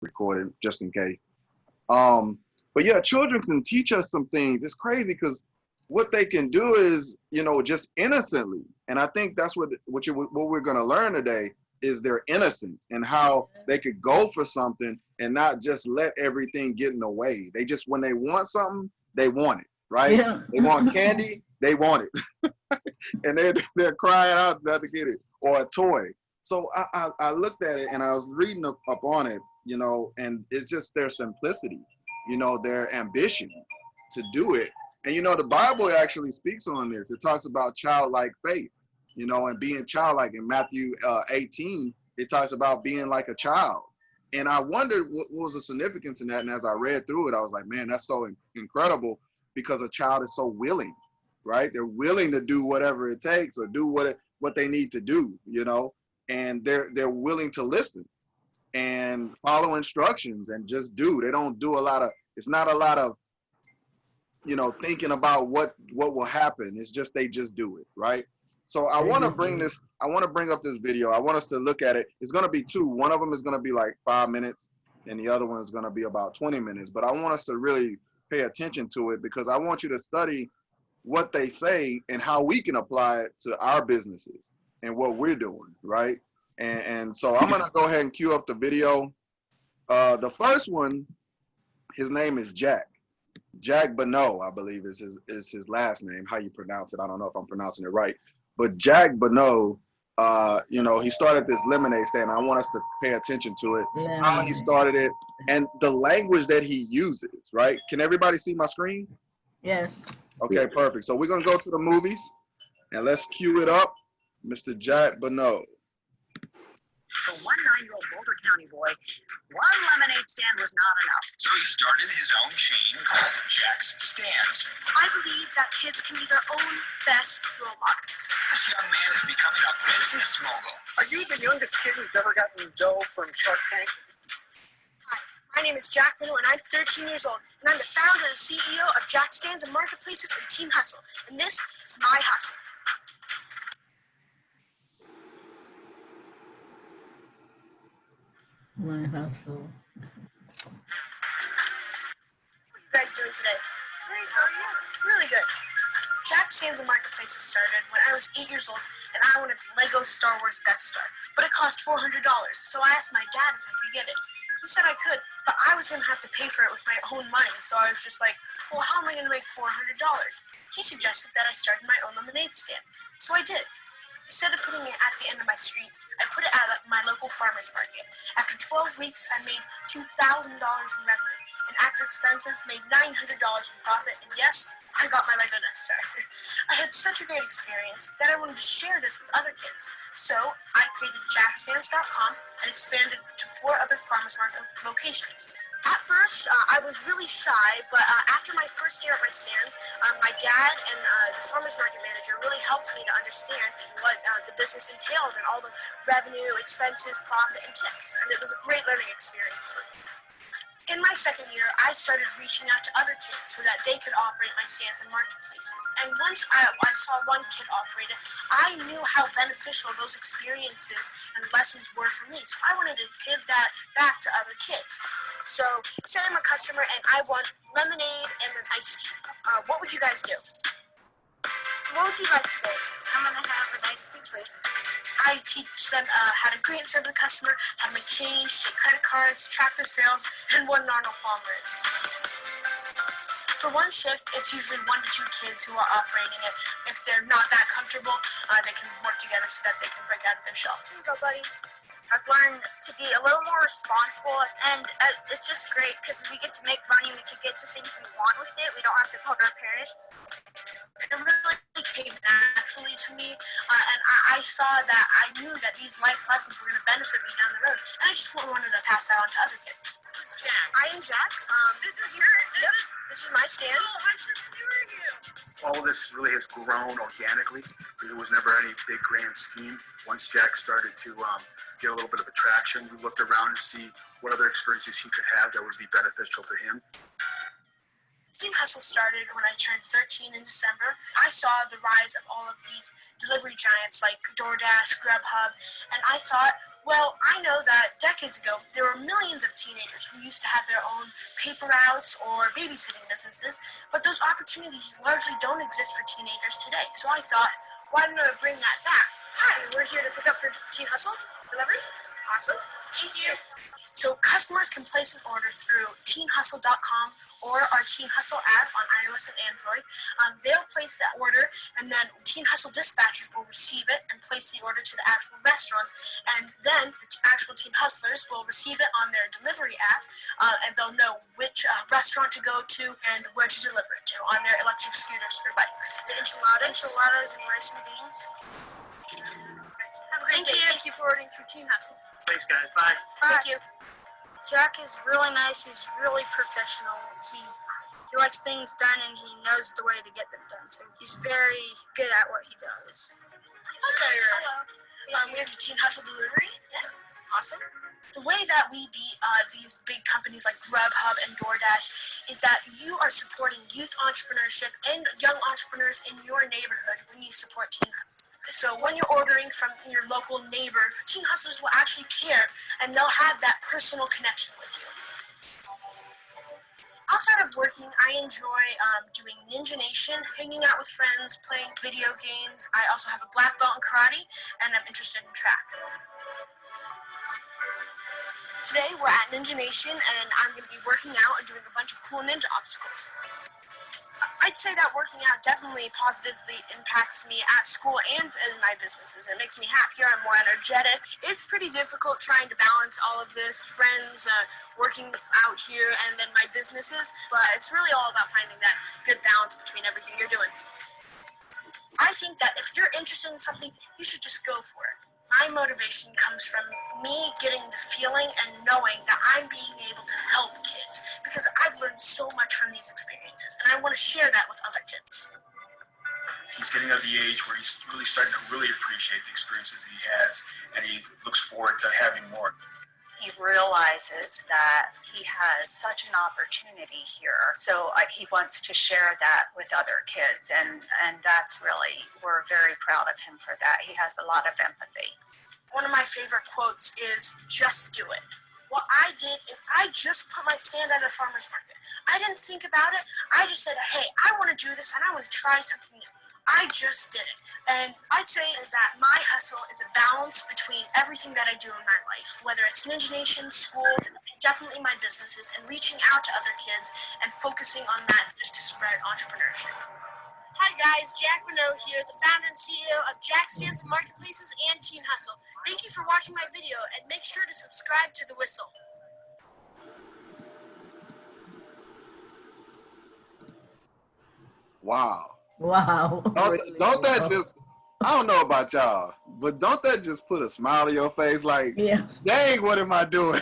recorded just in case. But yeah, children can teach us some things. It's crazy because what they can do is, you know, just innocently. And I think that's what we're going to learn today is their innocence and how they could go for something and not just let everything get in the way. They just, when they want something, they want it, right? Yeah. They want candy, they want it. And they're crying out not to get it, or a toy. So I looked at it and I was reading up on it, you know, and it's just their simplicity, you know, their ambition to do it. And, you know, the Bible actually speaks on this. It talks about childlike faith, you know, and being childlike. In Matthew 18, it talks about being like a child. And I wondered what was the significance in that. And as I read through it, I was like, man, that's so incredible, because a child is so willing, right? They're willing to do whatever it takes or do what they need to do, you know, and they're willing to listen and follow instructions and just do. They don't do a lot of, it's not a lot of, you know, thinking about what will happen. It's just, they just do it, right? So I want to bring up this video. I want us to look at it. It's going to be two. One of them is going to be like 5 minutes and the other one is going to be about 20 minutes. But I want us to really pay attention to it, because I want you to study what they say and how we can apply it to our businesses and what we're doing, right? And so I'm going to go ahead and cue up the video. The first one, his name is Jack Bonneau, I believe is his last name. How you pronounce it, I don't know if I'm pronouncing it right. But Jack Bonneau, you know, he started this lemonade stand. I want us to pay attention to it, how he started it, and the language that he uses, right? Can everybody see my screen? Yes. Okay, perfect. So we're going to go to the movies, and let's cue it up. Mr. Jack Bonneau. For one 9-year-old Boulder County boy, one lemonade stand was not enough. So he started his own chain called Jack's Stands. I believe that kids can be their own best role models. This young man is becoming a business mogul. Are you the youngest kid who's ever gotten dough from Shark Tank? Hi, my name is Jack Bonneau, and I'm 13 years old, and I'm the founder and CEO of Jack Stands and Marketplaces and Team Hustle, and this is my hustle. My hustle. What are you guys doing today? Great, how are you? Really good. Jack Stands and Marketplaces started when I was 8 years old, and I wanted the Lego Star Wars Death Star, but it cost $400, so I asked my dad if I could get it. He said I could, but I was going to have to pay for it with my own money, so I was just like, well, how am I going to make $400? He suggested that I started my own lemonade stand, so I did. Instead of putting it at the end of my street, I put it at my local farmer's market. After 12 weeks, I made $2,000 in revenue, and after expenses, made $900 in profit, and yes, I got my Lego Death Star. I had such a great experience that I wanted to share this with other kids. So I created jackstands.com and expanded to 4 other farmers market locations. At first, I was really shy, but after my first year at my stand, my dad and the farmers market manager really helped me to understand what the business entailed and all the revenue, expenses, profit, and tips. And it was a great learning experience for me. In my second year, I started reaching out to other kids so that they could operate my stands and marketplaces. And once I saw one kid operate it, I knew how beneficial those experiences and lessons were for me. So I wanted to give that back to other kids. So say I'm a customer and I want lemonade and an iced tea. What would you guys do? What would you like today? I'm going to have an iced tea, please. I teach them how to greet and serve the customer, how to make change, take credit cards, track their sales, and what an Arnold Palmer is. For one shift, it's usually 1 to 2 kids who are operating it. If they're not that comfortable, they can work together so that they can break out of their shell. Here you go, buddy. I've learned to be a little more responsible, and it's just great because we get to make money, we can get the things we want with it. We don't have to call our parents. It really came naturally to me, and I saw that I knew that these life lessons were going to benefit me down the road, and I just wanted to pass that on to other kids. This is Jack. I am Jack. This is yours. Yep, this is my stand. Oh, I'm so curious. All of this really has grown organically. There was never any big grand scheme. Once Jack started to get a little bit of attraction, we looked around to see what other experiences he could have that would be beneficial to him. Team Hustle started when I turned 13 in December. I saw the rise of all of these delivery giants like DoorDash, Grubhub, and I thought, Well, I know that decades ago, there were millions of teenagers who used to have their own paper routes or babysitting businesses, but those opportunities largely don't exist for teenagers today. So I thought, why don't I bring that back? Hi, we're here to pick up for Teen Hustle delivery. Awesome. Thank you. So customers can place an order through teenhustle.com or our Teen Hustle app on iOS and Android. They'll place that order, and then Teen Hustle dispatchers will receive it and place the order to the actual restaurants. And then the actual Teen Hustlers will receive it on their delivery app, and they'll know which restaurant to go to and where to deliver it to on their electric scooters or bikes. The enchiladas and rice and beans. Have a great day. Thank you for ordering through Teen Hustle. Thanks, guys. Bye. Thank you. Jack is really nice. He's really professional. He likes things done, and he knows the way to get them done. So he's very good at what he does. Hello. We have a Teen Hustle delivery. Yes. Awesome. The way that we beat these big companies like Grubhub and DoorDash is that you are supporting youth entrepreneurship and young entrepreneurs in your neighborhood when you support Teen Hustle. So when you're ordering from your local neighbor, Teen Hustlers will actually care, and they'll have that personal connection with you. Outside of working, I enjoy doing Ninja Nation, hanging out with friends, playing video games. I also have a black belt in karate, and I'm interested in track. Today we're at Ninja Nation, and I'm going to be working out and doing a bunch of cool ninja obstacles. I'd say that working out definitely positively impacts me at school and in my businesses. It makes me happier, I'm more energetic. It's pretty difficult trying to balance all of this, friends, working out here, and then my businesses, but it's really all about finding that good balance between everything you're doing. I think that if you're interested in something, you should just go for it. My motivation comes from me getting the feeling and knowing that I'm being able to help kids because I've learned so much from these experiences, and I want to share that with other kids. He's getting at the age where he's really starting to really appreciate the experiences that he has, and he looks forward to having more. He realizes that he has such an opportunity here, so he wants to share that with other kids, and that's really, we're very proud of him for that. He has a lot of empathy. One of my favorite quotes is, just do it. What I did is I just put my stand at a farmer's market. I didn't think about it. I just said, hey, I want to do this and I want to try something new. I just did it. And I'd say that my hustle is a balance between everything that I do in my life, whether it's Ninja Nation, school, definitely my businesses, and reaching out to other kids and focusing on that just to spread entrepreneurship. Hi guys, Jack Renault here, the founder and CEO of Jack Stands Marketplaces and Teen Hustle. Thank you for watching my video, and make sure to subscribe to The Whistle. Wow. Wow. Don't that just, I don't know about y'all, but don't that just put a smile on your face like, Yeah. dang, what am I doing?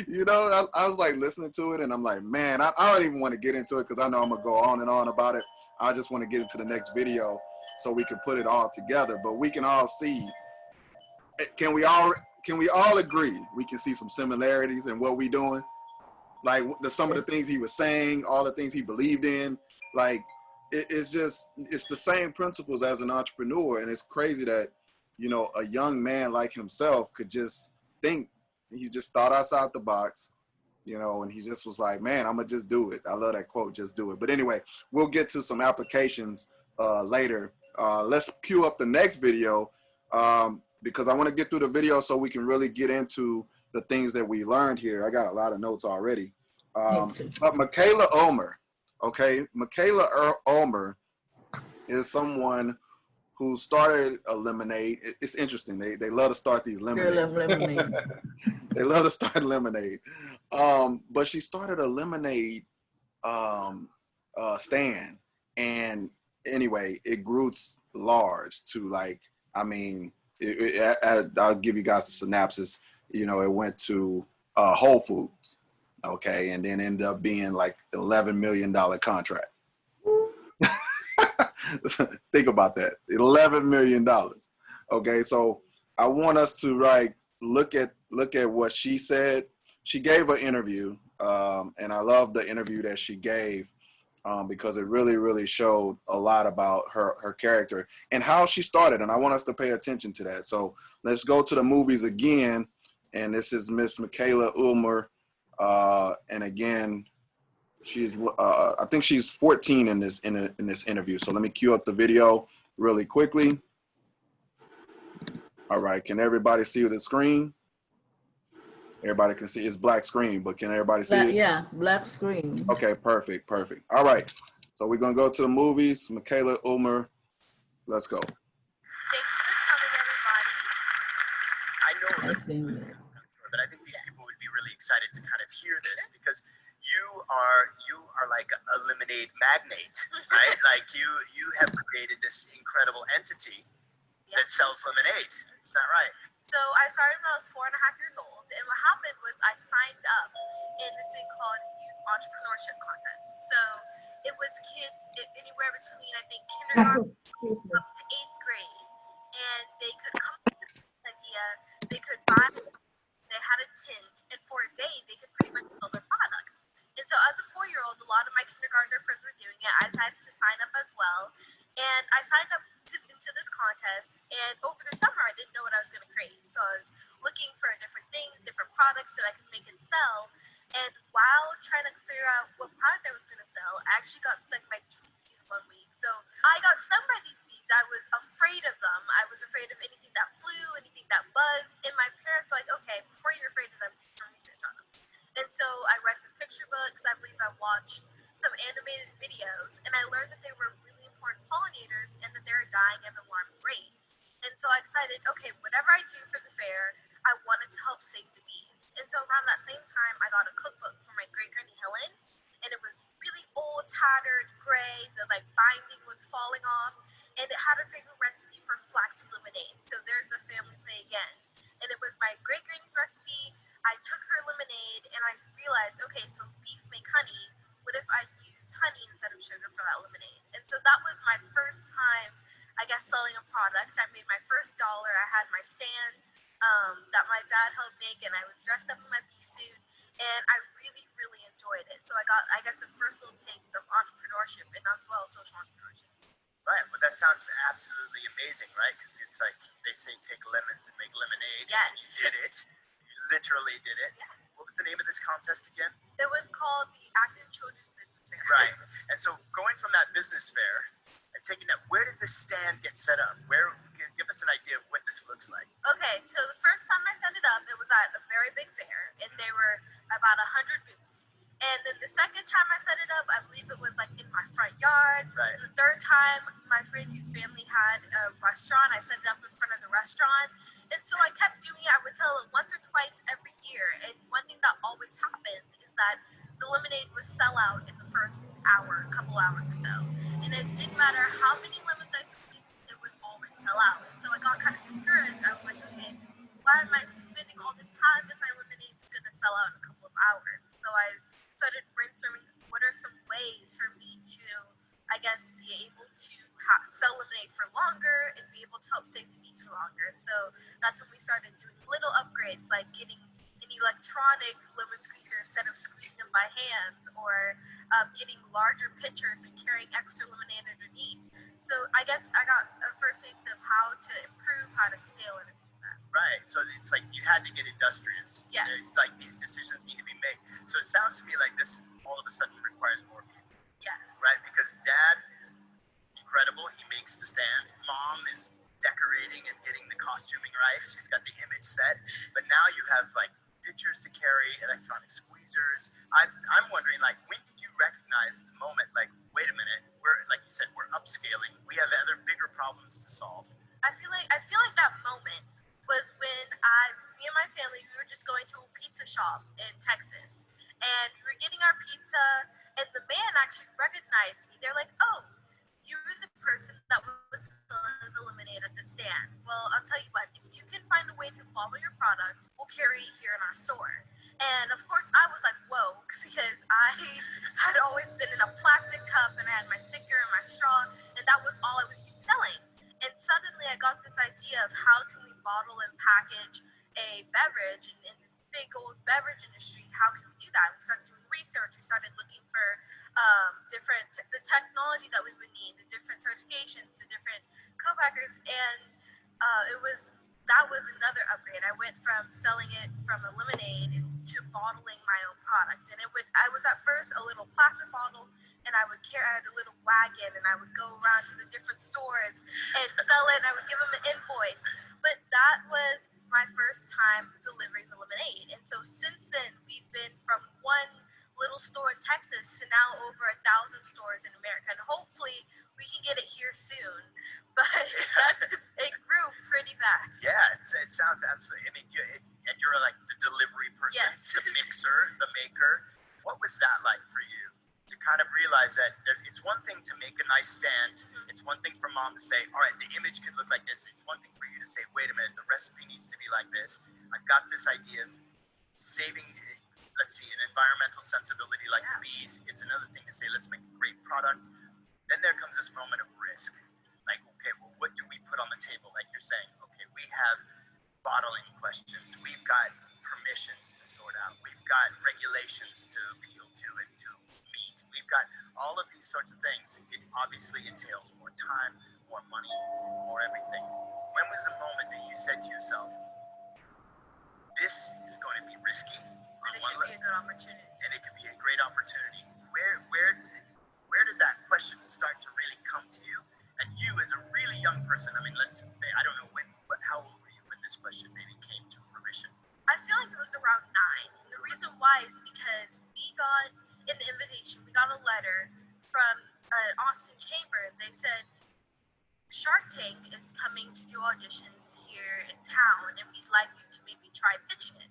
You know, I was like listening to it and I'm like, man, I don't even want to get into it because I know I'm going to go on and on about it. I just want to get into the next video so we can put it all together. But we can all see, can we all agree we can see some similarities in what we doing? Like some of the things he was saying, all the things he believed in, like it's the same principles as an entrepreneur. And it's crazy that, you know, a young man like himself could just think, he just thought outside the box, you know, and he just was like, man, I'm gonna just do it. I love that quote, just do it. But anyway, we'll get to some applications later. Let's cue up the next video because I want to get through the video so we can really get into the things that we learned here. I got a lot of notes already. But Michaela Ulmer, okay? Michaela Ulmer is someone who started a lemonade. It's interesting. They love to start these lemonade. They love to start lemonade. But she started a lemonade stand. And anyway, it grew large to like, I mean, I'll give you guys a synopsis. You know, it went to Whole Foods, okay? And then ended up being like $11 million contract. Think about that, $11 million. Okay, so I want us to look at what she said. She gave an interview, and I love the interview that she gave. because it really showed a lot about her character and how she started. And I want us to pay attention to that. So let's go to the movies again. And this is Miss Michaela Ulmer. And again, she's I think she's 14 in this interview. So let me cue up the video really quickly. All right, can everybody see the screen? Everybody can see, it's black screen, but can everybody see it? Yeah, black screen. Okay, perfect. All right, so we're gonna go to the movies. Michaela Ulmer, let's go. Thank you for coming, everybody. I know I that, seen it. but I think these people would be really excited to kind of hear this because you are like a lemonade magnate, right? Like you have created this incredible entity that sells lemonade. Is that right? So I started when I was 4.5 years old, and what happened was I signed up in this thing called Youth Entrepreneurship Contest. So it was kids anywhere between, I think, kindergarten up to 8th grade, and they could come up with an idea, they could buy, they had a tint, and for a day they could pretty much sell their product. And so as a 4-year-old, a lot of my kindergartner friends were doing it. I had to sign up as well. And I signed up into this contest. And over the summer, I didn't know what I was going to create. So I was looking for different things, different products that I could make and sell. And while trying to figure out what product I was going to sell, I actually got stung by 2 bees one week. So I got stung by these bees. I was afraid of them. I was afraid of anything that flew, anything that buzzed. And my parents were like, okay, before you're afraid of them, do some research on them. And so I read some picture books. I believe I watched some animated videos, and I learned that they were really important pollinators and that they were dying at an alarming rate. And so I decided, okay, whatever I do for the fair, I wanted to help save the bees. And so around that same time, I got a cookbook from my great granny Helen, and it was really old, tattered, gray. The binding was falling off, and it had her favorite recipe for flaxseed lemonade. So there's the family play again. And it was my great granny's recipe. I took her lemonade and I realized, okay, so bees make honey. What if I use honey instead of sugar for that lemonade? And so that was my first time, I guess, selling a product. I made my first dollar. I had my stand that my dad helped make, and I was dressed up in my bee suit, and I really enjoyed it. So I got, I guess, a first little taste of entrepreneurship and as well as social entrepreneurship. Right. Well, that sounds absolutely amazing, right? Because it's like they say, take lemons and make lemonade. Yes. And you did it. You literally did it. Yeah. What was the name of this contest again? It was called the Active Children's Business Fair. Right. And so going from that business fair and taking that, where did this stand get set up? Where, give us an idea of what this looks like. Okay, so the first time I set it up, it was at a very big fair, and there were about 100 booths. And then the second time I set it up, I believe it was in my front yard. Right. And the third time, my friend whose family had a restaurant, I set it up in front of the restaurant. And so I kept doing it. I would tell it once or twice every year. And one thing that always happened is that the lemonade would sell out in the first hour, couple hours or so. And it didn't matter how many lemons I squeezed, it would always sell out. And so I got kind of discouraged. I was like, okay, why am I spending all this time if my lemonade's going to sell out in a couple of hours? So I started brainstorming what are some ways for me to, I guess, be able to sell lemonade for longer and be able to help save the bees for longer. So that's when we started doing little upgrades, like getting an electronic lemon squeezer instead of squeezing them by hand, or getting larger pitchers and carrying extra lemonade underneath. So I guess I got a first taste of how to improve, how to scale it. Right. So it's like you had to get industrious. Yes. It's like these decisions need to be made. So it sounds to me like this all of a sudden requires more people. Yes. Right? Because dad is incredible. He makes the stand. Mom is decorating and getting the costuming right. She's got the image set. But now you have pitchers to carry, electronic squeezers. I'm wondering, when did you recognize the moment, wait a minute, we're, like you said, we're upscaling. We have other bigger problems to solve. I feel like that moment was when me and my family, we were just going to a pizza shop in Texas, and we were getting our pizza, and the man actually recognized me. They're like, oh, you were the person that was selling the lemonade at the stand. Well, I'll tell you what, if you can find a way to bottle your product, we'll carry it here in our store. And of course, I was like, whoa, because I had always been in a plastic cup, and I had my sticker and my straw, and that was all I was used to selling. And suddenly I got this idea of how can we bottle and package a beverage in this big old beverage industry. How can we do that? We started doing research. We started looking for the technology that we would need, the different certifications, the different co-packers, and that was another upgrade. I went from selling it from a lemonade to bottling my own product, and I was at first a little plastic bottle, and I had a little wagon, and I would go around to the different stores and sell it, and I would give them an invoice. But that was my first time delivering the lemonade, and so since then we've been from one little store in Texas to now over 1,000 stores in America, and hopefully we can get it here soon. But it grew pretty fast. Yeah, it sounds absolutely. I mean, you're like the delivery person, Yes. the mixer, the maker. What was that like for you to kind of realize that it's one thing to make a nice stand. It's one thing for mom to say, all right, the image could look like this. It's one thing for you to say, wait a minute, the recipe needs to be like this. I've got this idea of saving, let's see, an environmental sensibility like the bees. It's another thing to say, let's make a great product. Then there comes this moment of risk. Like, okay, well, what do we put on the table? Like you're saying, okay, we have bottling questions. We've got permissions to sort out. We've got regulations to appeal to and to meet. We've got all of these sorts of things. It obviously entails more time, more money, more everything. When was the moment that you said to yourself, this is going to be risky on And it one could be level, a good opportunity. and it could be a great opportunity? Where did that question start to really come to you? And you, as a really young person, I mean, I don't know how old were you when this question maybe came to fruition? I feel like it was around 9. And the reason why is because we got in the invitation, we got a letter from an Austin chamber. They said, Shark Tank is coming to do auditions here in town, and we'd like you to maybe try pitching it.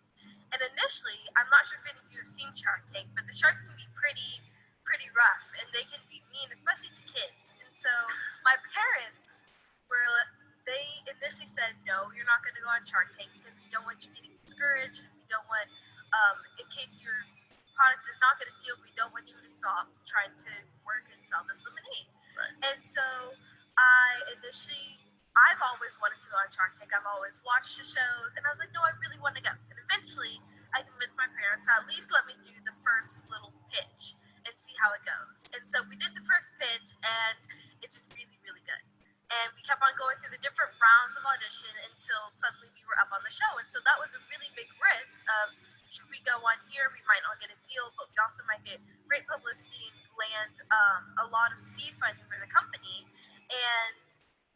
And initially, I'm not sure if any of you have seen Shark Tank, but the sharks can be pretty rough, and they can be mean, especially to kids. And so my parents they initially said, no, you're not going to go on Shark Tank because we don't want you getting discouraged, and we don't want, in case your product does not get a deal, we don't want you to stop trying to work and sell this lemonade. Right. And so I've always wanted to go on Shark Tank. I've always watched the shows, and I was like, no, I really want to go. And eventually, I convinced my parents to at least let me do the first little pitch and see how it goes. And so we did the first pitch, and it's really, really good. And we kept on going through the different rounds of audition until suddenly we were up on the show. And so that was a really big risk of, should we go on here? We might not get a deal, but we also might get great publicity and land a lot of seed funding for the company. And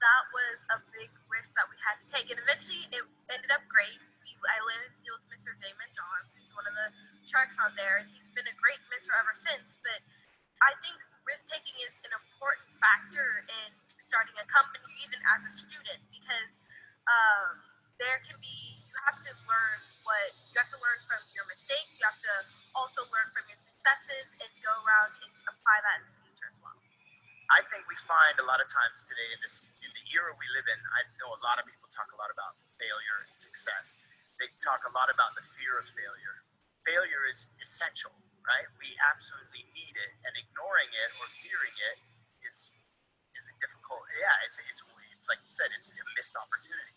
that was a big risk that we had to take. And eventually it ended up great. I landed a deal with Mr. Damon Johns, who's one of the sharks on there, and he's been a great mentor ever since. But I think risk-taking is an important factor in starting a company, even as a student, because you have to learn from your mistakes. You have to also learn from your successes and go around and apply that in the future as well. I think we find a lot of times today in the era we live in, I know a lot of people talk a lot about failure and success. They talk a lot about the fear of failure. Failure is essential, right? We absolutely need it, and ignoring it or fearing it is a difficult. Yeah, it's like you said, it's a missed opportunity.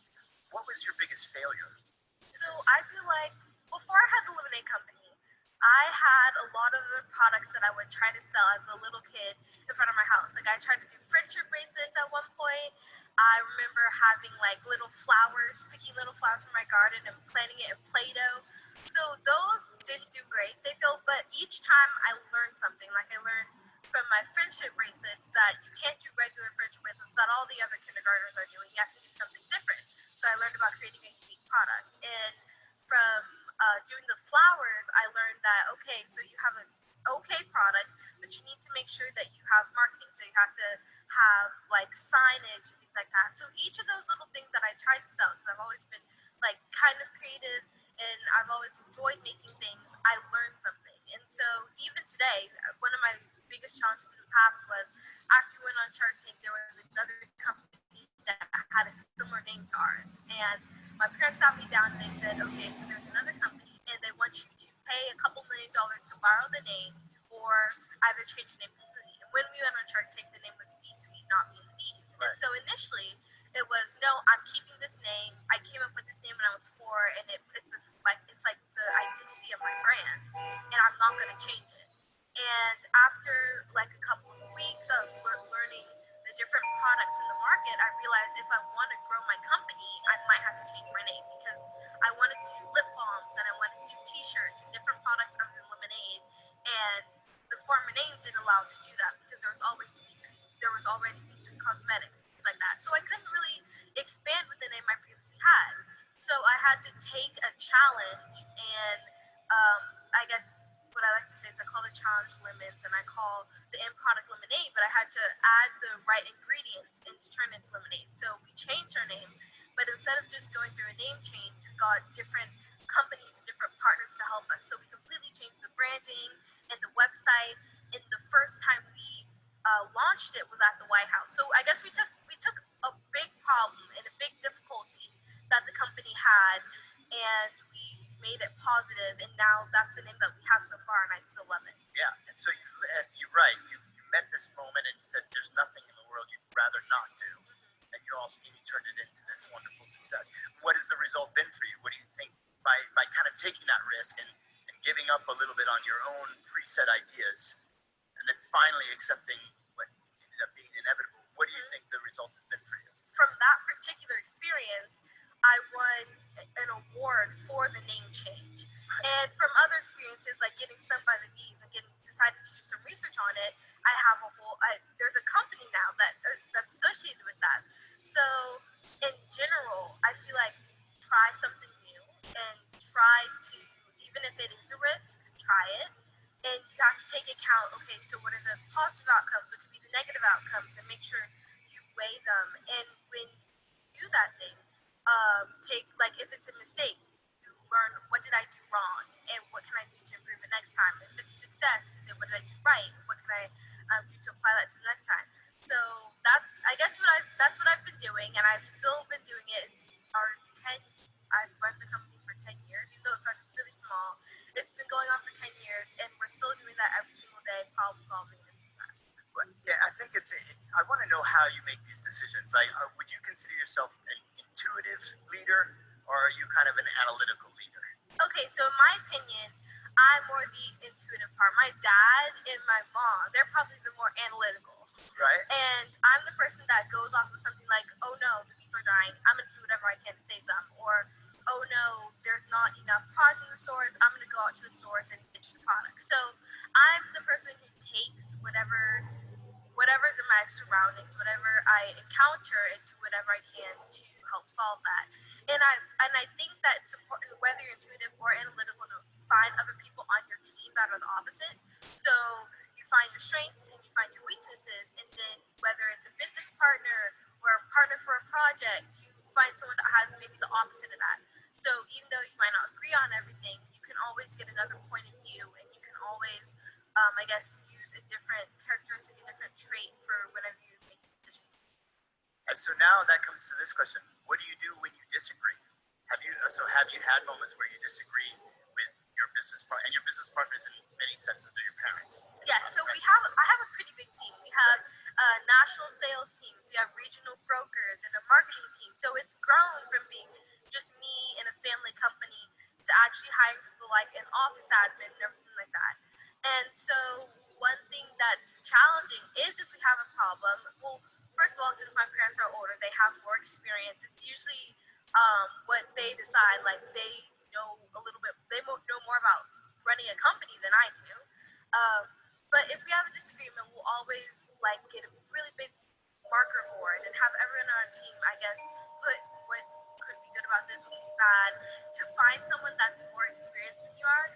What was your biggest failure? So I feel like before I had the lemonade company, I had a lot of the products that I would try to sell as a little kid in front of my house. Like I tried to do friendship bracelets at one point. I remember having like little flowers, picking little flowers from my garden and planting it in Play-Doh. So those didn't do great. But each time I learned something. Like I learned from my friendship bracelets that you can't do regular friendship bracelets that all the other kindergartners are doing. You have to do something different. So I learned about creating a unique product. And from doing the flowers, I learned that, okay, so you have an okay product, but you need to make sure that you have marketing. So you have to have like signage and things like that. So each of those little things that I tried to sell, because I've always been like kind of creative and I've always enjoyed making things, I learned something. And so even today, one of my biggest challenges in the past was after we went on Shark Tank, there was another company that had a similar name to ours. And my parents sat me down and they said, okay, so there's another company and they want you to pay a couple $1 million to borrow the name or either change the name completely. And when we went on Shark Tank, the name was Be Sweet, Not Being Bees. Right. And so initially it was, no, I'm keeping this name. I came up with this name when I was 4 and it's like the the identity of my brand, and I'm not going to change it. And after like a couple of weeks of learning the different products in the market, I realized if I want to grow my company, I might have to change my name, because I wanted to do lip balms and I wanted to do t-shirts and different products other than lemonade. And the former name didn't allow us to do that because there was already B-Sweet Cosmetics, things like that. So I couldn't really expand with the name I previously had. So I had to take a challenge, and I guess what I like to say is I call the challenge lemons and I call the end product lemonade, but I had to add the right ingredients and to turn it into lemonade. So we changed our name, but instead of just going through a name change, we got different companies and different partners to help us. So we completely changed the branding and the website. And the first time we launched it was at the White House. So I guess we took a big problem and a big difficulty that the company had, and we made it positive, and now that's the name that we have so far, and I still love it. Yeah, and so you're right. You met this moment and you said there's nothing in the world you'd rather not do, and you turned it into this wonderful success. What has the result been for you? What do you think by kind of taking that risk and giving up a little bit on your own preset ideas, and then finally accepting what ended up being inevitable? What do you think the result has been for you? From that particular experience, I won an award for the name change. And from other experiences, like getting stung by the bees and deciding to do some research on it, I have there's a company now that's associated with that. So in general, I feel like try something new and try to, even if it is a risk, try it. And you have to take account, okay, so what are the positive outcomes? What could be the negative outcomes? And make sure you weigh them. And when you do that thing, if it's a mistake, you learn what did I do wrong and what can I do to improve it next time. If it's a success, you say what did I do right? What can I do to apply that to the next time? So that's what I've been doing, and I've still been doing it. I've run the company for 10 years, even though it started really small. It's been going on for 10 years, and we're still doing that every single day, problem solving. Yeah, I think I want to know how you make these decisions. Would you consider yourself an intuitive leader, or are you kind of an analytical leader? Okay, so in my opinion, I'm more the intuitive part. My dad and my mom, they're probably the more analytical. Right. And I'm the person that goes off of something like, oh no, the bees are dying, I'm going to do whatever I can to save them. Or, oh no, there's not enough product in the stores, I'm going to go out to the stores and pitch the product. So I'm the person who takes whatever in my surroundings, whatever I encounter, and do whatever I can to help solve that. And I think that it's important, whether you're intuitive or analytical, to find other people on your team that are the opposite. So you find your strengths and you find your weaknesses, and then whether it's a business partner or a partner for a project, you find someone that has maybe the opposite of that. So even though you might not agree on everything, you can always get another point of view, and you can always use a different characteristic, a different trait for whenever you're making decisions. And so now that comes to this question: what do you do when you disagree? Have you had moments where you disagree with your business partner, and your business partners in many senses are your parents? Yeah. So I have a pretty big team. We have national sales teams, we have regional brokers, and a marketing team. So it's grown from being just me and a family company to actually hiring people like an office admin and everything like that. And so one thing that's challenging is if we have a problem, well, first of all, since my parents are older, they have more experience. It's usually what they decide, like they know a little bit, they know more about running a company than I do. But if we have a disagreement, we'll always get a really big marker board and have everyone on our team, I guess, put what could be good about this, what could be bad, to find someone that's more experienced than you are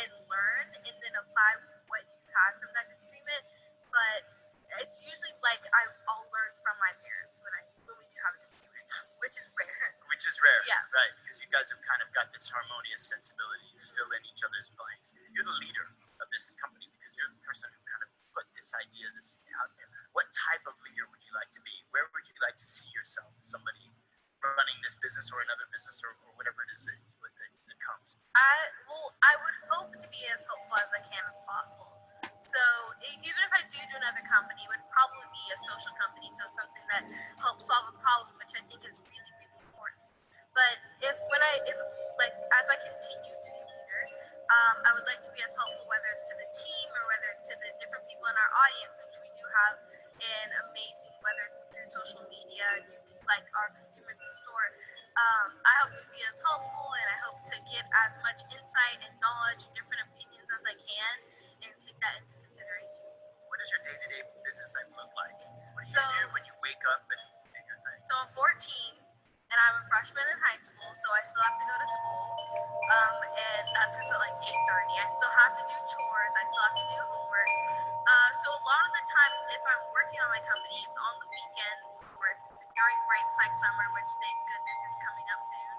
and learn and then apply what you've had from that disagreement. But it's usually I'll learn from my parents when we do have a disagreement, which is rare. Which is rare, Yeah. right? Because you guys have kind of got this harmonious sensibility. You fill in each other's blanks. You're the leader of this company because you're the person who kind of put this idea, this out there. What type of leader would you like to be? Where would you like to see yourself? Somebody running this business or another business or whatever it is that comes. I would hope to be as helpful as I can as possible. So even if I do another company, it would probably be a social company, so something that helps solve a problem, which I think is really, really important. But as I continue to be a leader I would like to be as helpful, whether it's to the team or whether it's to the different people in our audience, which we do have an amazing, whether it's through social media, through like our consumers in the store. I hope to be as helpful, and I hope to get as much insight and knowledge and different opinions as I can, and take that into consideration. What does your day-to-day business life look like? What do you So- do when you wake up and do your thing? So I'm 14, and I'm a freshman in high school, so I still have to go to school. And that starts at like 8:30. I still have to do chores. I still have to do homework. So a lot of the times, if I'm working on my company, it's on the weekends or it's during breaks like summer, which thank goodness is coming up soon.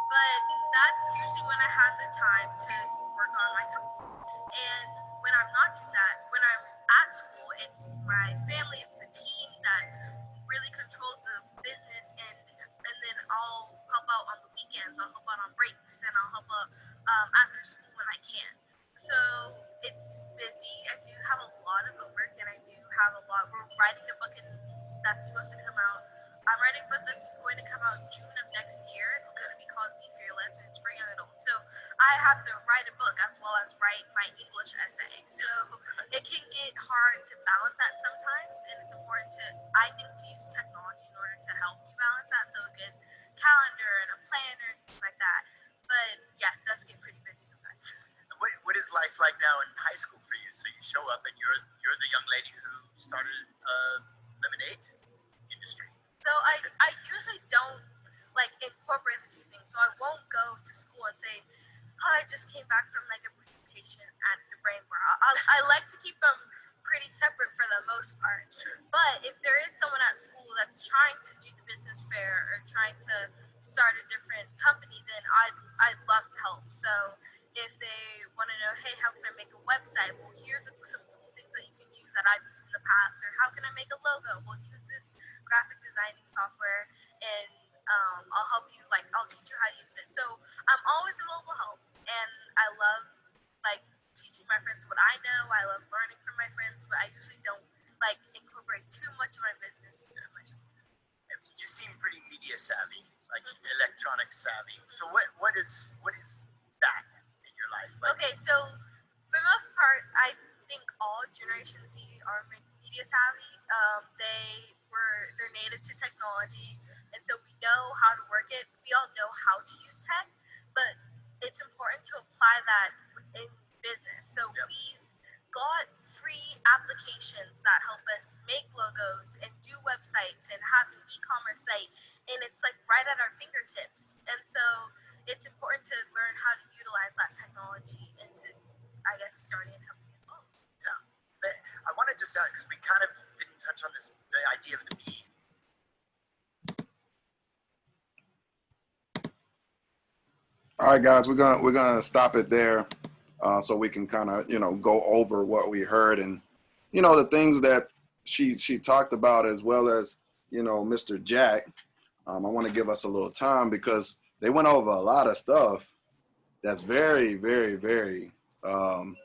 But that's usually when I have the time to work on my company. And when I'm not doing that, when I'm at school, it's my family, it's the team that really controls the business, and then I'll help out on the weekends, I'll help out on breaks, and I'll help out after school when I can. So it's busy. I do have a lot of homework, and I do have a lot. We're writing a book that's supposed to come out. I'm writing a book that's going to come out June of next year. It's going to be called Be Fearless, and it's for young adults. So I have to write a book as well as write my English essay. So it can get hard to balance that sometimes, and it's important to, I think, to use technology in order to help you balance that. So a good calendar and a planner and things like that. But yeah, it does get pretty busy sometimes. What is life like now in high school for you? So you show up and you're the young lady who started lemonade industry. So I usually don't like incorporate the two things. So I won't go to school and say, oh, I just came back from like a presentation at the Brain Bar. I like to keep them pretty separate for the most part. But if there is someone at school that's trying to do the business fair or trying to start a different company, then I'd love to help. So if they want to know, hey, how can I make a website? Well, here's some cool things that you can use that I've used in the past. Or how can I make a logo? Well, use this graphic designing software, and I'll help you. Like, I'll teach you how to use it. So I'm always available to help, and I love like teaching my friends what I know. I love learning from my friends, but I usually don't like incorporate too much of my business into my school. You seem pretty media savvy, like electronic savvy. So what is that in your life? Like, Okay, so for the most part, I think all Generation Z are media savvy. They're native to technology, and so we know how to work it. We all know how to use tech, but it's important to apply that in business. So Yep. we've got free applications that help us make logos and do websites and have an e-commerce site, and it's like right at our fingertips. And so it's important to learn how to utilize that technology into, I guess, starting a company as well. yeah. But I want to just because we kind of didn't touch on this, the idea of the bee. All right, guys, we're gonna stop it there, so we can kind of go over what we heard and the things that she talked about, as well as Mr. Jack. I want to give us a little time because they went over a lot of stuff that's very, very, very in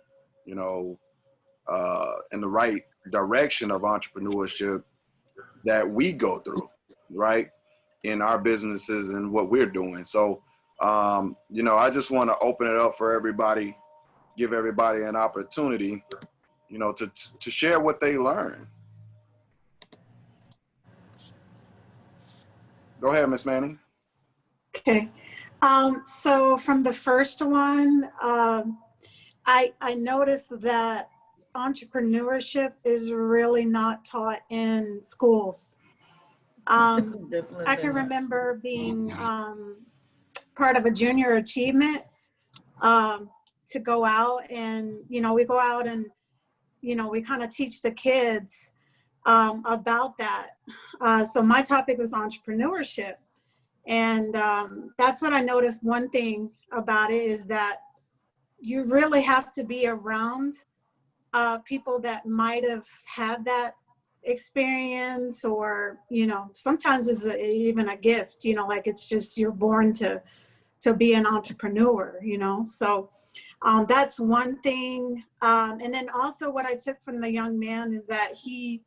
the right direction of entrepreneurship that we go through, right, in our businesses and what we're doing. So. I just want to open it up for everybody, give everybody an opportunity, to share what they learn. Go ahead, Miss Manning. Okay. So from the first one, I noticed that entrepreneurship is really not taught in schools. Definitely I can not. remember being part of a junior achievement to go out, and we go out and we kind of teach the kids about that. So my topic was entrepreneurship, and that's what I noticed. One thing about it is that you really have to be around people that might have had that experience, or sometimes it's even a gift, like it's just you're born to be an entrepreneur, so that's one thing. And then also what I took from the young man is that he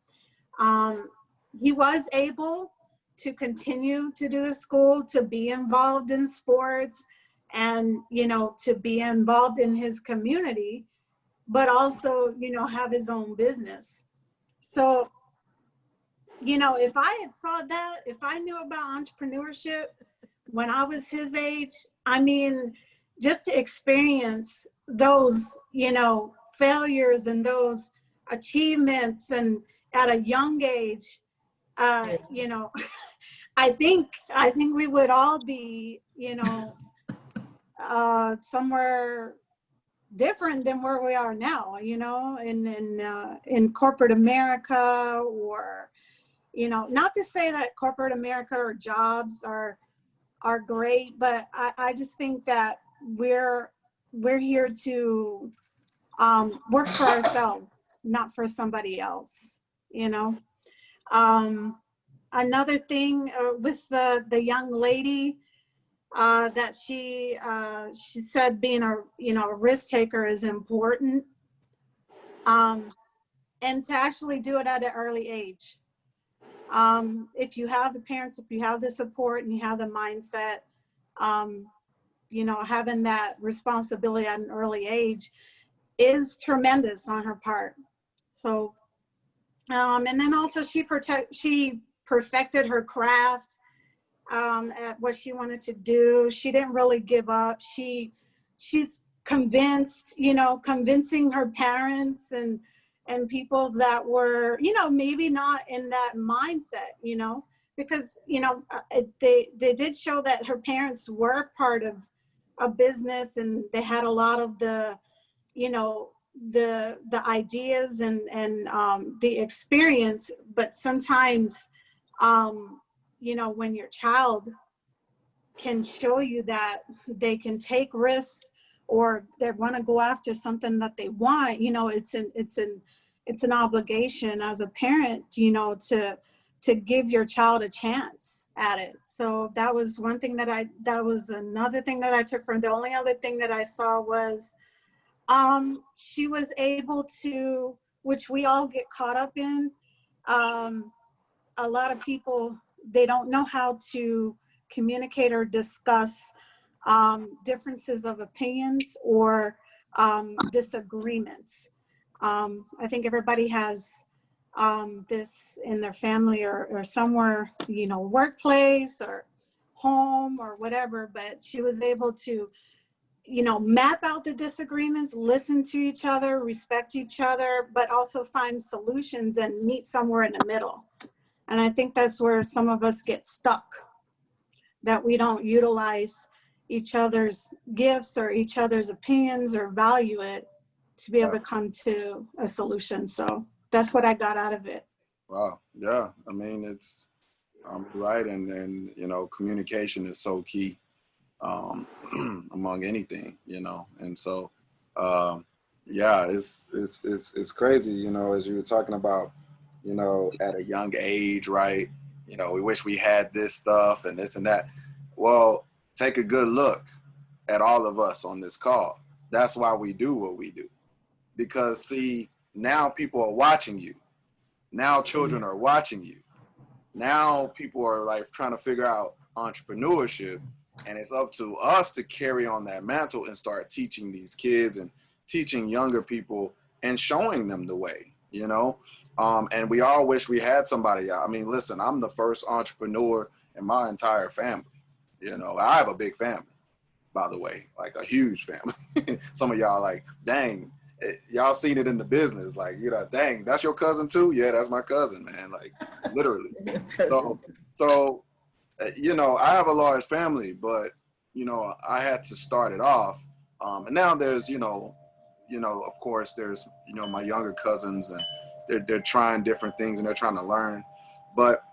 was able to continue to do the school, to be involved in sports, and, you know, to be involved in his community, but also, you know, have his own business. So, you know, if I had saw that, if I knew about entrepreneurship when I was his age, I mean, just to experience those, you know, failures and those achievements and at a young age, you know, I think we would all be, you know, somewhere different than where we are now, you know, in corporate America, or, you know, not to say that corporate America or jobs are great, but I just think that we're here to work for ourselves, not for somebody else, you know. Another thing with the young lady, that she said being a, you know, a risk taker is important, and to actually do it at an early age. If you have the parents, if you have the support and you have the mindset, you know, having that responsibility at an early age is tremendous on her part. So, and then also she perfected her craft at what she wanted to do. She didn't really give up. She's convinced, you know, convincing her parents and people that were, you know, maybe not in that mindset, you know, because, you know, they did show that her parents were part of a business, and they had a lot of the, you know, the ideas and the experience. But sometimes, you know, when your child can show you that they can take risks, or they want to go after something that they want, you know, it's an obligation as a parent, you know, to give your child a chance at it. So that was one thing that was another thing that I took from. The only other thing that I saw was she was able to, which we all get caught up in, a lot of people, they don't know how to communicate or discuss differences of opinions or disagreements. I think everybody has this in their family or somewhere, you know, workplace or home or whatever, but she was able to, you know, map out the disagreements, listen to each other, respect each other, but also find solutions and meet somewhere in the middle. And I think that's where some of us get stuck, that we don't utilize each other's gifts or each other's opinions or value it to be able to come to a solution. So that's what I got out of it. Wow. Yeah. I mean, it's right. And you know, communication is so key among anything, you know. And so, yeah, it's crazy, you know, as you were talking about, you know, at a young age, right? You know, we wish we had this stuff and this and that. Well, take a good look at all of us on this call. That's why we do what we do. Because see, now people are watching you. Now children are watching you. Now people are like trying to figure out entrepreneurship, and it's up to us to carry on that mantle and start teaching these kids and teaching younger people and showing them the way, you know? And we all wish we had somebody. I mean, listen, I'm the first entrepreneur in my entire family. You know, I have a big family, by the way, like a huge family. Some of y'all like, dang, y'all seen it in the business. Like, you know, dang, that's your cousin too? Yeah, that's my cousin, man. Like, literally. So, you know, I have a large family, but, you know, I had to start it off. And now there's, you know, of course, there's, you know, my younger cousins, and they're trying different things and they're trying to learn. But,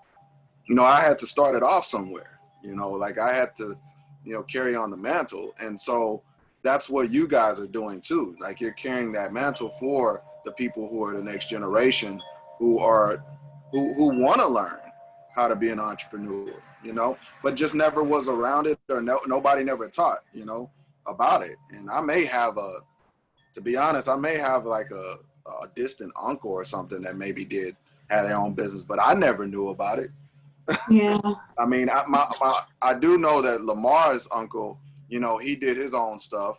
you know, I had to start it off somewhere, you know, like I had to, you know, carry on the mantle. And so that's what you guys are doing too. Like you're carrying that mantle for the people who are the next generation, who want to learn how to be an entrepreneur, you know, but just never was around it, or nobody never taught, you know, about it. And I may have to be honest, I may have like a distant uncle or something that maybe had their own business, but I never knew about it. Yeah. I mean, I do know that Lamar's uncle, you know, he did his own stuff.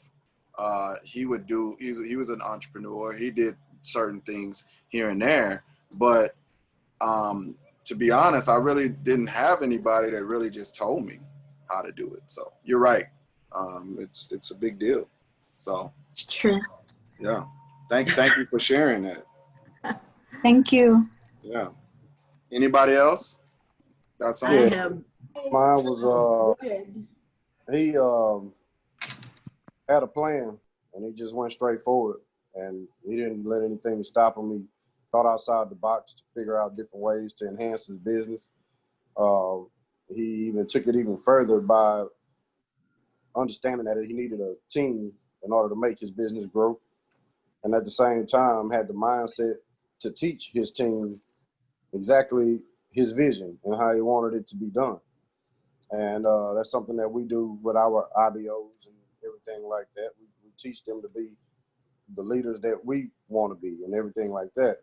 He was an entrepreneur. He did certain things here and there, but to be honest, I really didn't have anybody that really just told me how to do it. So you're right. It's a big deal. So It's true. yeah, thank you for sharing that. Thank you. Yeah. Anybody else? Got I something? Yeah. have. Mine was Go ahead. he had a plan and he just went straight forward and he didn't let anything stop him. He thought outside the box to figure out different ways to enhance his business. He even took it even further by understanding that he needed a team in order to make his business grow, and at the same time had the mindset to teach his team exactly his vision and how he wanted it to be done. And that's something that we do with our IBOs and everything like that. We teach them to be the leaders that we want to be and everything like that.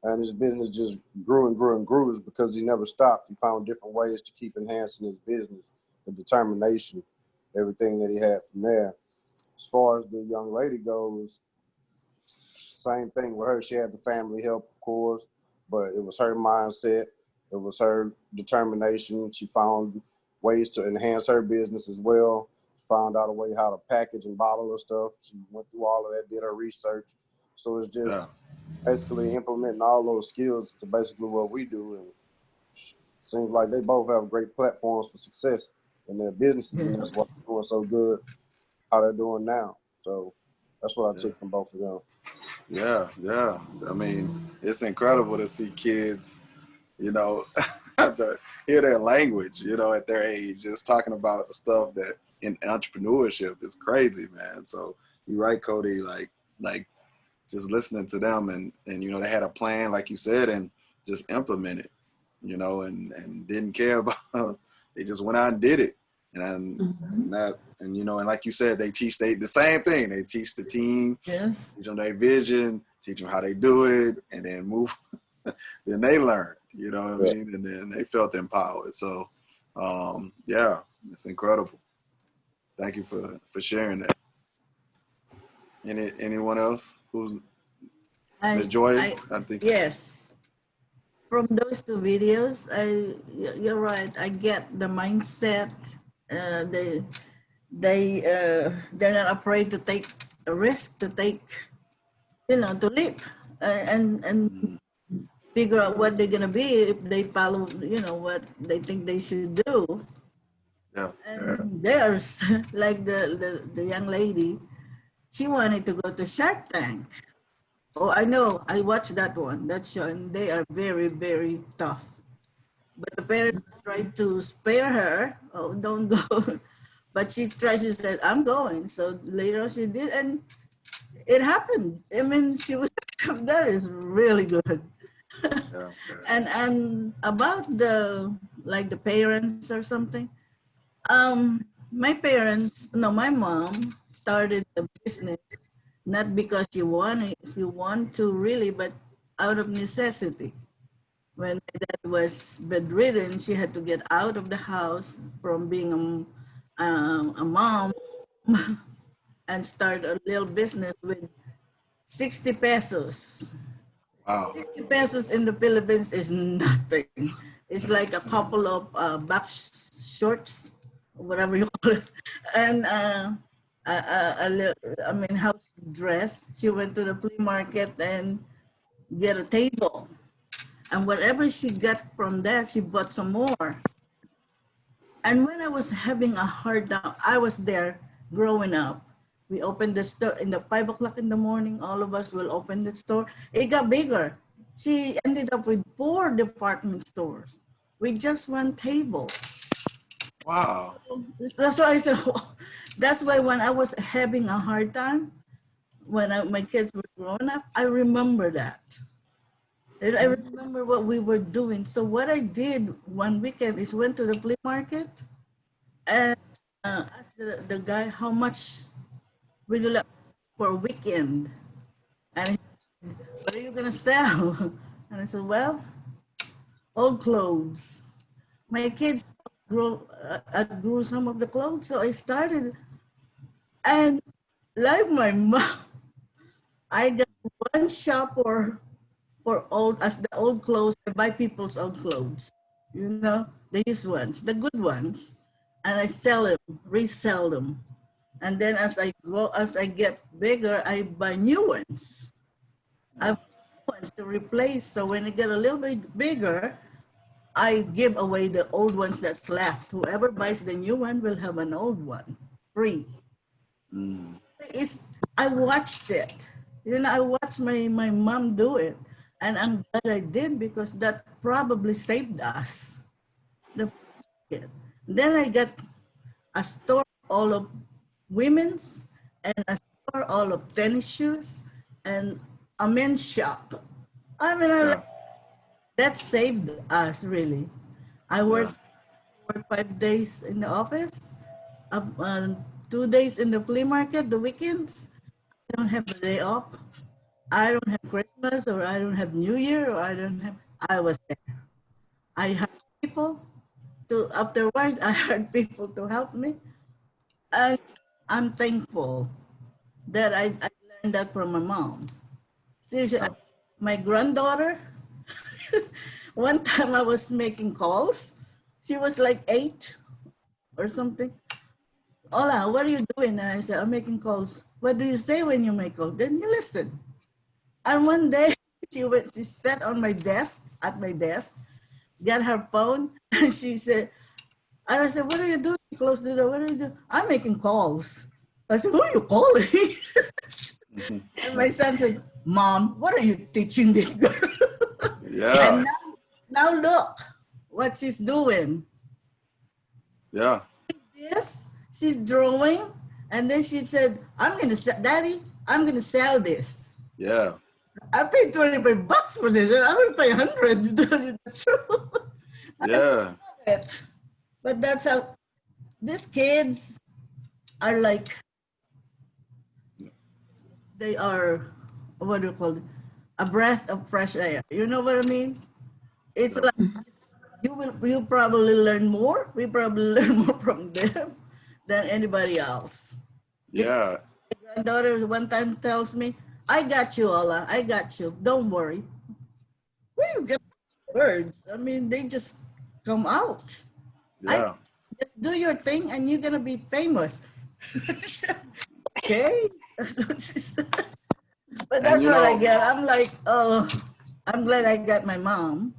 And his business just grew and grew and grew is because he never stopped. He found different ways to keep enhancing his business, the determination, everything that he had from there. As far as the young lady goes, same thing with her. She had the family help, of course, but it was her mindset. It was her determination. She found ways to enhance her business as well. Found out a way how to package and bottle her stuff. She went through all of that, did her research. So it's just basically implementing all those skills to basically what we do. And it seems like they both have great platforms for success in their businesses, and that's why they're doing so good how they're doing now. So that's what I took from both of them. Yeah. I mean, it's incredible to see kids, you know, hear their language, you know, at their age, just talking about the stuff that in entrepreneurship is crazy, man. So you're right, Cody, like just listening to them and you know, they had a plan, like you said, and just implemented, you know, and didn't care about, they just went out and did it. And you know, and like you said, they teach the same thing. They teach the team, Yeah. teach them their vision, teach them how they do it, and then move. Then they learn, you know what I mean? And then they felt empowered. So, yeah, it's incredible. Thank you for sharing that. Anyone else who's Ms. Joy? I think. Yes. From those two videos, you're right. I get the mindset. They're not afraid to take a risk, to take, you know, to leap and figure out what they're gonna be if they follow, you know, what they think they should do. Yeah. And there's like the young lady, she wanted to go to Shark Tank. Oh, I know. I watched that show, and they are very, very tough. But the parents tried to spare her. Oh, don't go. But she tried, she said, I'm going. So later she did, and it happened. I mean, she was, that is really good. And about the parents or something, my mom started a business not because she want to really, but out of necessity. When my dad was bedridden, she had to get out of the house from being a mom and start a little business with 60 pesos. Wow. 60 pesos in the Philippines is nothing. It's like a couple of back shorts, whatever you call it, and house dress. She went to the flea market and get a table. And whatever she got from that, she bought some more. And when I was having a hard time, I was there growing up. We opened the store in the 5 o'clock in the morning. All of us will open the store. It got bigger. She ended up with 4 department stores with just one table. Wow. That's why I said, that's why when I was having a hard time, when my kids were growing up, I remember that. And I remember what we were doing. So what I did one weekend is went to the flea market and asked the guy, how much will you like for a weekend? And he said, what are you gonna sell? And I said, well, old clothes. My kids outgrew some of the clothes, so I started And like my mom, I got one shop for old, as the old clothes. I buy people's old clothes, you know, the used ones, the good ones, and I sell them, resell them. And then as I get bigger, I buy new ones. I buy new ones to replace. So when I get a little bit bigger, I give away the old ones that's left. Whoever buys the new one will have an old one free. It's, I watched it. You know, I watched my mom do it. And I'm glad I did, because that probably saved us. The kid. Then I got a store all of women's and a store all of tennis shoes and a men's shop. I mean, Yeah. that saved us really. I work 5 days in the office, 2 days in the flea market, the weekends. I don't have a day off. I don't have Christmas, or I don't have New Year, or I was there. I hired people afterwards, I hired people to help me. And I'm thankful that I learned that from my mom. Seriously, my granddaughter, one time I was making calls. She was like 8 or something. Hola, what are you doing? And I said, I'm making calls. What do you say when you make calls? Then you listen. And one day she sat on my desk, at my desk, got her phone, and she said, and I said, what are you doing? She closed the door. What are you doing? I'm making calls. I said, who are you calling? And my son said, Mom, what are you teaching this girl? Yeah. And now look what she's doing. Yeah. This, she's drawing, and then she said, Daddy, I'm gonna sell this. Yeah. I paid $25 for this, and I will pay 100. You tell you the truth. Yeah. But that's how these kids are like. They are, what do you call it? A breath of fresh air. You know what I mean? It's like you probably learn more. We probably learn more from them than anybody else. Yeah. My granddaughter one time tells me, I got you, Ola. I got you. Don't worry. Where you get words? I mean, they just come out. Yeah. Just do your thing and you're gonna be famous. Okay. But that's what I get. I'm like, oh, I'm glad I got my mom.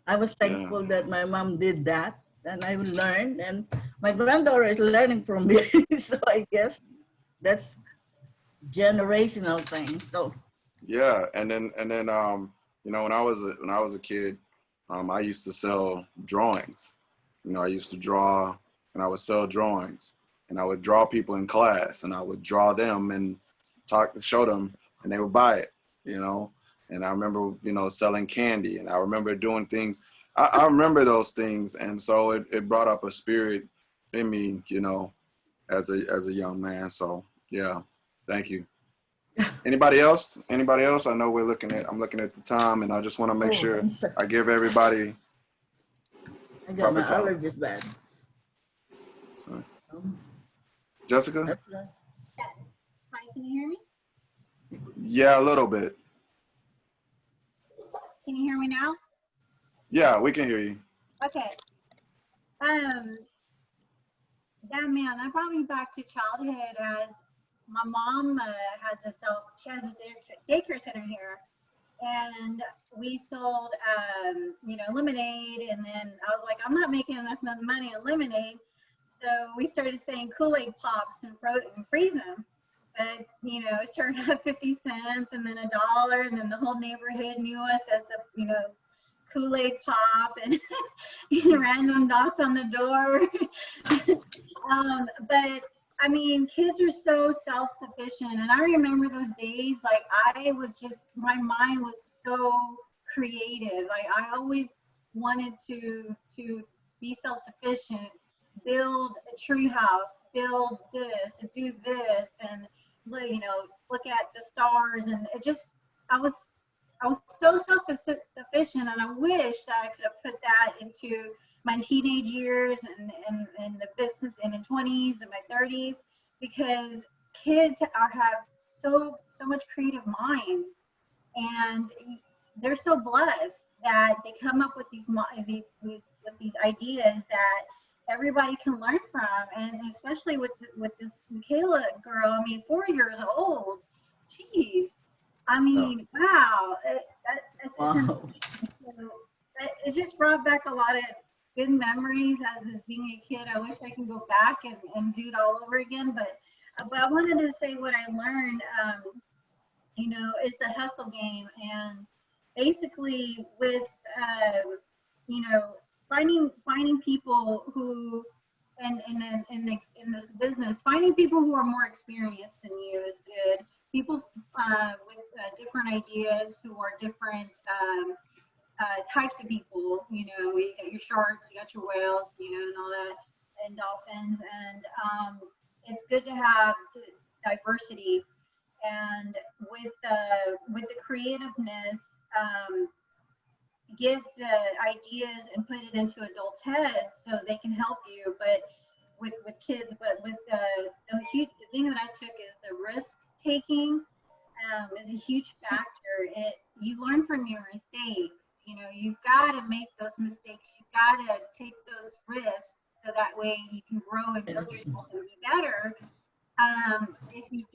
I was thankful that my mom did that, and I learned, and my granddaughter is learning from me. So I guess that's generational thing. So Yeah. And then you know, when I was a kid, I used to sell drawings. You know, I used to draw, and I would sell drawings, and I would draw people in class, and I would draw them and show them, and they would buy it, you know. And I remember, you know, selling candy, and I remember doing things. I remember those things, and so it brought up a spirit in me, you know, as a young man. So yeah, thank you. Anybody else? Anybody else? I know I'm looking at the time, and I just want to make sure I give everybody. I got my allergies bad. Sorry. Jessica? That's right. Hi, can you hear me? Yeah, a little bit. Can you hear me now? Yeah, we can hear you. Okay. Yeah, man, that brought me back to childhood. As my mom she has a daycare center here, and we sold, you know, lemonade. And then I was like, I'm not making enough money on lemonade, so we started saying Kool-Aid pops and freeze them. But you know, it turned out 50 cents, and then $1, and then the whole neighborhood knew us as the, you know, Kool-Aid pop, and random dots on the door. But I mean, kids are so self-sufficient, and I remember those days. Like, my mind was so creative. Like, I always wanted to be self-sufficient, build a tree house, build this, do this, and you know, look at the stars. And it just, I was so self-sufficient, and I wish that I could have put that into my teenage years and the business in the 20s and my 30s, because kids have so much creative minds, and they're so blessed that they come up with these ideas that everybody can learn from, and especially with this Michaela girl. I mean, 4 years old. Jeez. I mean, wow. Wow. It just brought back a lot of good memories as being a kid. I wish I could go back and do it all over again. But I wanted to say what I learned, is the hustle game. And basically with, finding people who, in this business, finding people who are more experienced than you is good. People with different ideas, who are different types of people. You got your sharks, you got your whales, and all that, and dolphins. And it's good to have diversity. And with the creativeness, get ideas and put it into adults' heads so they can help you. But with kids, but with the thing that I took is the risk taking is a huge factor. You learn from your mistakes. You've got to make those mistakes. You've got to take those risks so that way you can grow and build yourself and be better. If you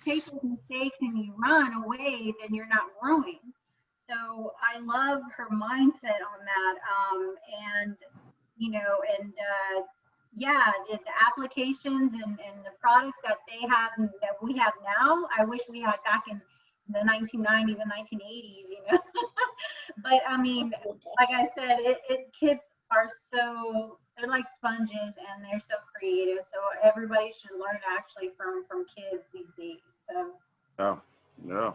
take those mistakes and you run away, then you're not growing. So I love her mindset on that. The applications and the products that they have and that we have now, I wish we had back in the 1990s and 1980s, But I mean, like I said, kids are they're like sponges and they're so creative. So everybody should learn actually from kids these days. So. Yeah.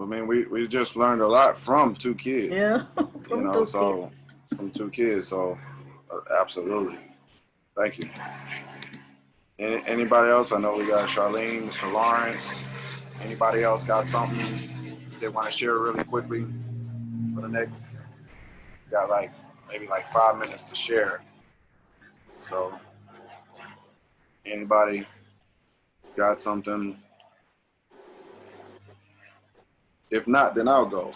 I mean, we just learned a lot from 2 kids. Yeah. From 2 kids. So absolutely. Thank you. Anybody else? I know we got Charlene, Mr. Lawrence. Anybody else got something they want to share really quickly for the next? Got maybe 5 minutes to share. So anybody got something? If not, then I'll go.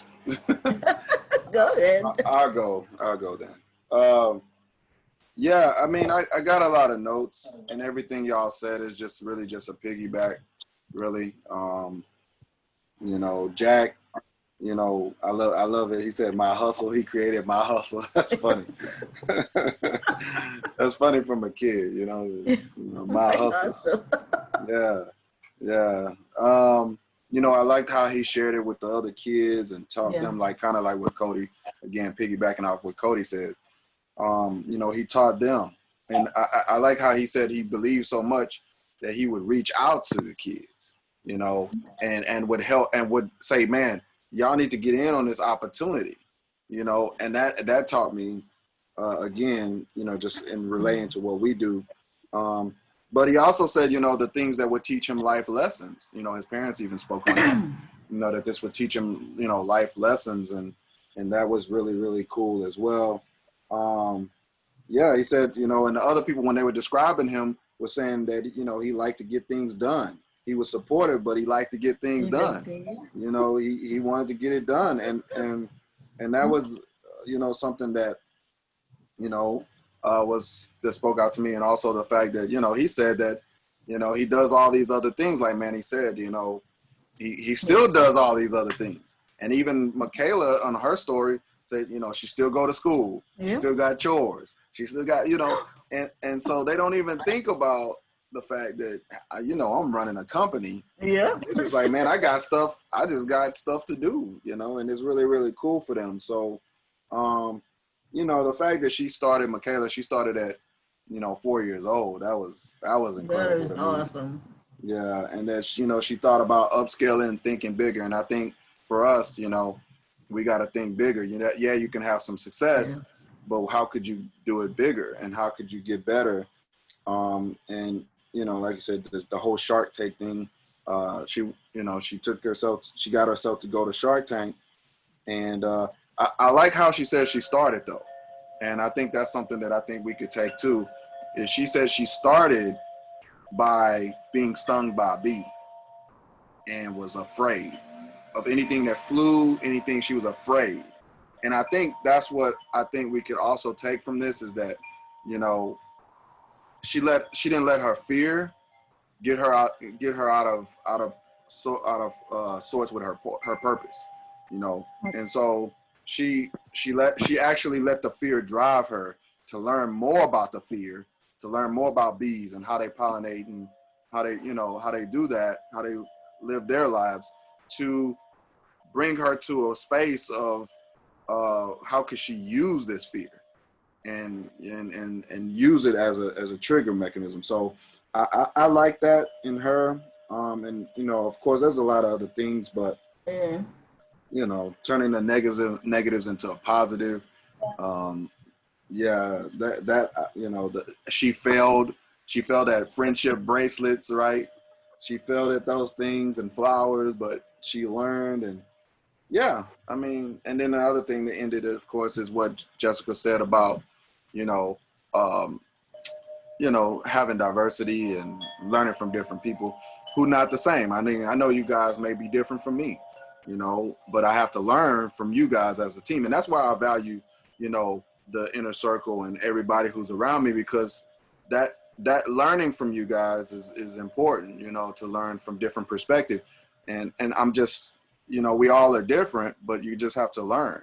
Go ahead. I'll go then. Yeah, I mean, I got a lot of notes, and everything y'all said is just really just a piggyback, really. Jack, I love it. He said, my hustle, he created my hustle. That's funny. That's funny from a kid, my hustle. Yeah. I liked how he shared it with the other kids and taught them kind of like what Cody, again, piggybacking off what Cody said. He taught them. And I like how he said he believed so much that he would reach out to the kids, and would help and would say, man, y'all need to get in on this opportunity, and that taught me, again, just in relating to what we do. But he also said, the things that would teach him life lessons. His parents even spoke on that, that this would teach him, life lessons. And that was really, really cool as well. He said, and the other people, when they were describing him, were saying that, he liked to get things done. He was supportive, but he liked to get things done. He wanted to get it done. And that was, something that, that spoke out to me. And also the fact that, he said that, he does all these other things, like Manny said, he still does all these other things. And even Michaela on her story said, she still go to school. She still got chores. She still got, and so they don't even think about the fact that, I'm running a company. Yeah. It's just like, man, I just got stuff to do, and it's really, really cool for them. So, the fact that Michaela started at, 4 years old, that was incredible. That is awesome. Yeah. And that, she thought about upscaling and thinking bigger. And I think for us, we got to think bigger. You can have some success, but how could you do it bigger? And how could you get better? And, like you said, the whole Shark Tank thing, she got herself to go to Shark Tank. And I like how she said she started, though. And I think that's something that I think we could take too, is she said she started by being stung by a bee and was afraid of anything that flew, anything. She was afraid. And I think that's what I think we could also take from this is that, you know, she didn't let her fear get her out of sorts with her purpose, you know. And so she actually let the fear drive her to learn more about the fear, to learn more about bees and how they pollinate and how they do that, how they live their lives, to bring her to a space of how could she use this fear and use it as a trigger mechanism. So I like that in her. And you know, of course, there's a lot of other things, but you know, turning the negatives into a positive. Yeah, that you know, she failed at friendship bracelets, right? She failed at those things and flowers, but she learned. And yeah, I mean, and then the other thing that ended, of course, is what Jessica said about, you know, having diversity and learning from different people who not the same. I mean, I know you guys may be different from me, you know, but I have to learn from you guys as a team. And that's why I value, you know, the inner circle and everybody who's around me, because that learning from you guys is important, you know, to learn from different perspectives. And I'm just, you know, we all are different, but you just have to learn,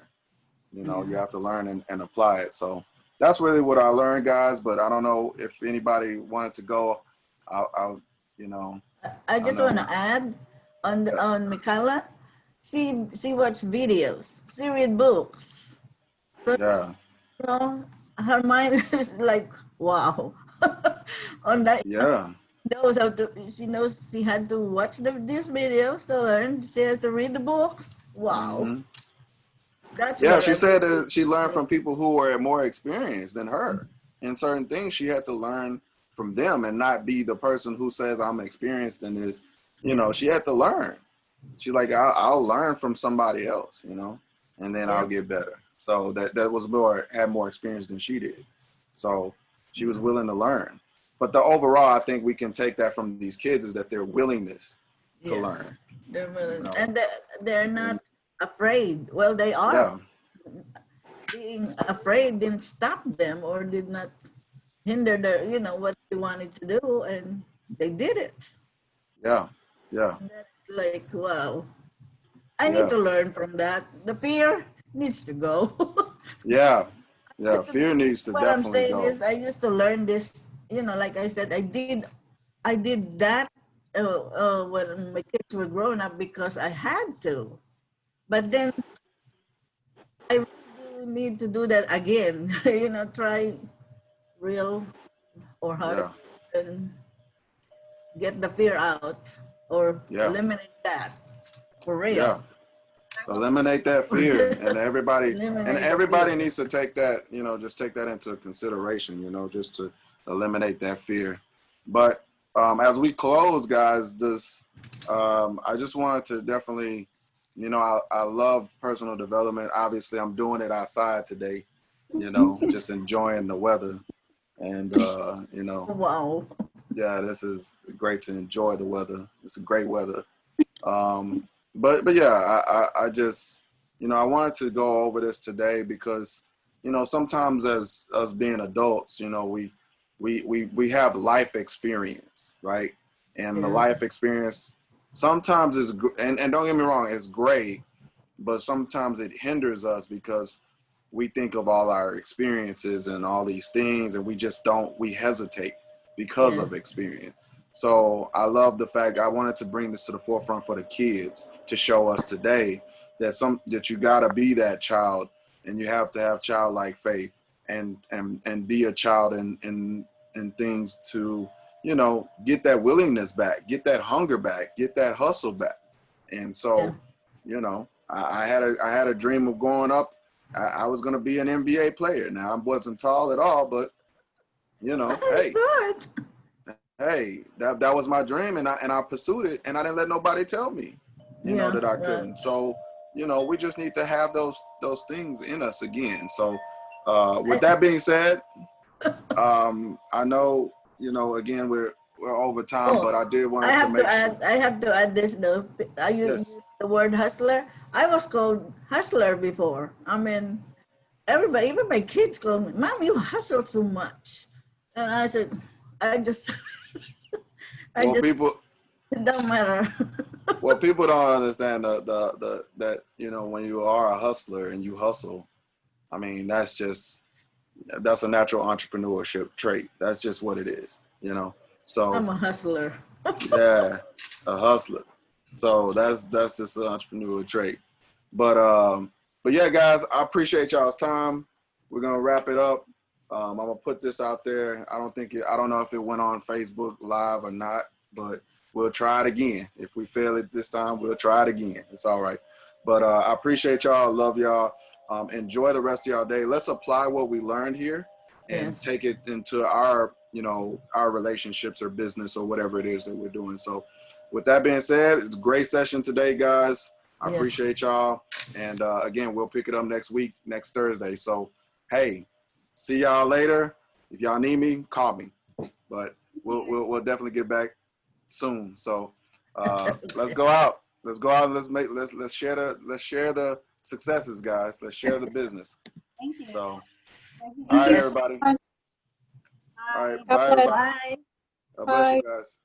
you know, you have to learn and apply it. So that's really what I learned, guys. But I don't know if anybody wanted to go. I'll you know. I just want to add on Michaela. She watch videos. She read books. So, yeah. You know, her mind is like, wow. On that. Yeah. She knows she had to watch these videos to learn. She has to read the books. Wow. Mm-hmm. That's she said that she learned from people who were more experienced than her. In certain things, she had to learn from them and not be the person who says I'm experienced in this. You know, she had to learn. She's like, I'll learn from somebody else, you know, and then I'll get better. So that was had more experience than she did. So she was willing to learn. But the overall, I think we can take that from these kids is that their willingness to learn. They're willing, you know? and they're not afraid. Well, they are. Yeah. Being afraid didn't stop them or did not hinder their, you know, what they wanted to do, and they did it. Yeah. Yeah. That's like, wow. I need to learn from that. The fear needs to go. Yeah. Yeah. Fear needs to definitely go. What I'm saying is I used to learn this, you know, like I said, I did that when my kids were growing up because I had to. But then I really need to do that again. You know, try real or hard and get the fear out or eliminate that for real. Yeah. Eliminate that fear, and everybody needs to take that, you know, just take that into consideration, you know, just to eliminate that fear. But as we close, guys, I just wanted to definitely, you know, I love personal development. Obviously, I'm doing it outside today, you know, just enjoying the weather. And, you know, wow. Yeah, this is great to enjoy the weather. It's a great weather. But yeah, I just, you know, I wanted to go over this today because, you know, sometimes as us being adults, you know, we have life experience, right? And the life experience sometimes is, and don't get me wrong, it's great, but sometimes it hinders us because we think of all our experiences and all these things, and we hesitate because of experience. So I love the fact I wanted to bring this to the forefront for the kids to show us today that you gotta be that child, and you have to have childlike faith and be a child in things to, you know, get that willingness back, get that hunger back, get that hustle back. And so, you know, I had a dream of growing up. I was gonna be an NBA player. Now I wasn't tall at all, but you know, hey, that was my dream, and I pursued it, and I didn't let nobody tell me, you know, that I couldn't. So, you know, we just need to have those things in us again. So, with that being said, I know, you know, again, we're over time, Oh, but I did want I to have make to add. I have to add this though. I use Yes. the word hustler. I was called hustler before. I mean, everybody, even my kids call me, "Mom, you hustle too much," and I said, I just, I Well, just, people, it don't matter. well, people don't understand the that you know when you are a hustler and you hustle. I mean, that's a natural entrepreneurship trait. That's just what it is, you know. So I'm a hustler. yeah, a hustler. So that's just an entrepreneurial trait. But yeah, guys, I appreciate y'all's time. We're gonna wrap it up. I'm gonna put this out there. I don't know if it went on Facebook Live or not, but we'll try it again. If we fail it this time, we'll try it again. It's all right. But I appreciate y'all. Love y'all. Enjoy the rest of y'all day. Let's apply what we learned here and Yes. take it into our relationships or business or whatever it is that we're doing. So with that being said, it's a great session today, guys. I Yes. appreciate y'all. And again, we'll pick it up next week, next Thursday. So, hey, see y'all later. If y'all need me, call me. But we'll definitely get back soon. So let's go out. Let's go out and let's share the successes, guys. Let's share the business. Thank you. So Thank you. all right, you so everybody. much. All right, Bye. bye, everybody. Bye. God bless you guys.